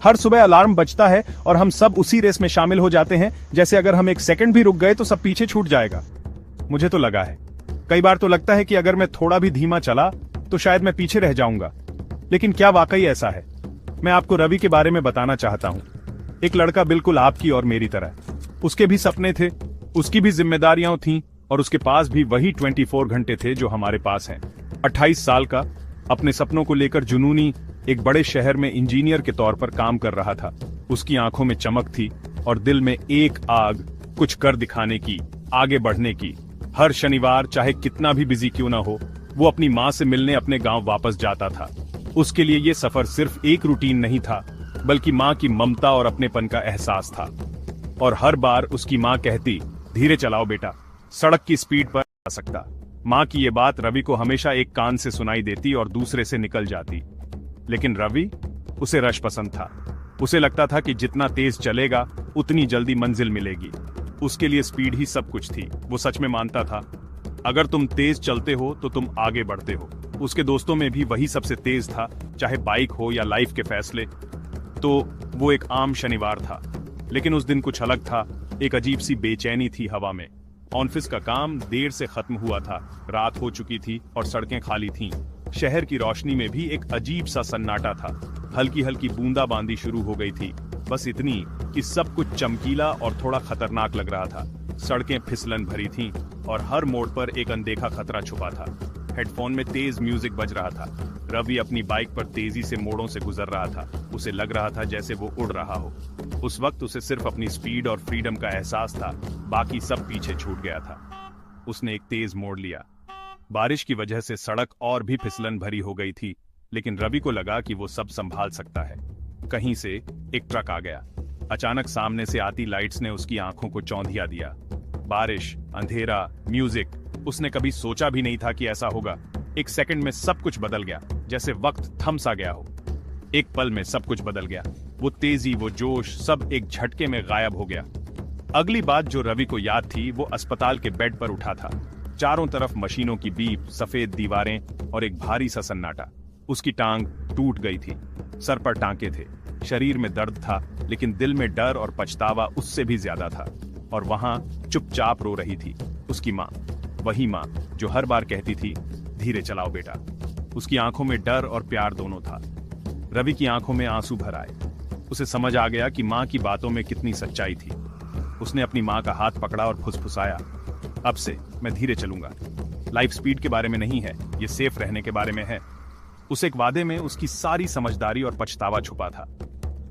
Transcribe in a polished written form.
हर सुबह अलार्म बजता है और हम सब उसी रेस में शामिल हो जाते हैं, जैसे अगर हम एक सेकंड भी रुक गए तो सब पीछे छूट जाएगा। मुझे तो लगा है, कई बार तो लगता है कि अगर मैं थोड़ा भी धीमा चला तो शायद मैं पीछे रह जाऊंगा। लेकिन क्या वाकई ऐसा है? मैं आपको रवि के बारे में बताना चाहता हूं। एक लड़का बिल्कुल आपकी और मेरी तरह। उसके भी सपने थे, उसकी भी जिम्मेदारियां थीं और उसके पास भी वही 24 घंटे थे जो हमारे पास हैं। 28 साल का, अपने सपनों को लेकर जुनूनी, एक बड़े शहर में इंजीनियर के तौर पर काम कर रहा था। उसकी आंखों में चमक थी और दिल में एक आग, कुछ कर दिखाने की, आगे बढ़ने की। हर शनिवार, चाहे कितना भी बिजी क्यों ना हो, वो अपनी माँ से मिलने अपने गांव वापस जाता था। उसके लिए ये सफर सिर्फ एक रूटीन नहीं था, बल्कि माँ की ममता और अपनेपन का एहसास था। और हर बार उसकी माँ कहती, धीरे चलाओ बेटा, सड़क की स्पीड पर आ सकता। माँ की ये बात रवि को हमेशा एक कान से सुनाई देती और दूसरे से निकल जाती। लेकिन रवि, उसे रश पसंद था। उसे लगता था कि जितना तेज चलेगा उतनी जल्दी मंजिल मिलेगी। उसके लिए स्पीड ही सब कुछ थी। वो सच में मानता था, अगर तुम तेज चलते हो तो तुम आगे बढ़ते हो। उसके दोस्तों में भी वही सबसे तेज था, चाहे बाइक हो या लाइफ के फैसले। तो वो एक आम शनिवार था, लेकिन उस दिन कुछ अलग था। एक अजीब सी बेचैनी थी हवा में। ऑफिस का काम देर से खत्म हुआ था, रात हो चुकी थी और सड़कें खाली थीं। शहर की रोशनी में भी एक अजीब सा सन्नाटा था। हल्की हल्की बूंदाबांदी शुरू हो गई थी, बस इतनी कि सब कुछ चमकीला और थोड़ा खतरनाक लग रहा था। सड़कें फिसलन भरी थीं और हर मोड़ पर एक अनदेखा खतरा छुपा था। हेडफोन में तेज म्यूजिक बज रहा था। रवि अपनी बाइक पर तेजी से मोड़ों से गुजर रहा था। उसे लग रहा था जैसे वो उड़ रहा हो। उस वक्त उसे सिर्फ अपनी स्पीड और फ्रीडम का एहसास था, बाकी सब पीछे छूट गया था। उसने एक तेज मोड़ लिया। बारिश की वजह से सड़क और भी फिसलन भरी हो गई थी, लेकिन रवि को लगा कि वो सब संभाल सकता है। कहीं से एक ट्रक आ गया। अचानक सामने से आती लाइट्स ने उसकी आंखों को चौंधिया दिया। बारिश, अंधेरा, म्यूजिक, उसने कभी सोचा भी नहीं था कि ऐसा होगा। एक सेकंड में सब कुछ बदल गया, जैसे वक्त थम सा गया हो। एक पल में सब कुछ बदल गया। वो तेजी, वो जोश, सब एक झटके में गायब हो गया। अगली बात जो रवि को याद थी, वो अस्पताल के बेड पर उठा था। चारों तरफ मशीनों की बीप, सफेद दीवारें और एक भारी सा सन्नाटा। उसकी टांग टूट गई थी, सर पर टांके थे, शरीर में दर्द था, लेकिन दिल में डर और पछतावा उससे भी ज्यादा था। और वहां चुपचाप रो रही थी उसकी माँ, वही माँ जो हर बार कहती थी, धीरे चलाओ बेटा। उसकी आंखों में डर और प्यार दोनों था। रवि की आंखों में आंसू भर आए। उसे समझ आ गया कि माँ की बातों में कितनी सच्चाई थी। उसने अपनी माँ का हाथ पकड़ा और फुसफुसाया, अब से मैं धीरे चलूंगा। लाइफ स्पीड के बारे में नहीं है, ये सेफ रहने के बारे में है। उस एक वादे में उसकी सारी समझदारी और पछतावा छुपा था।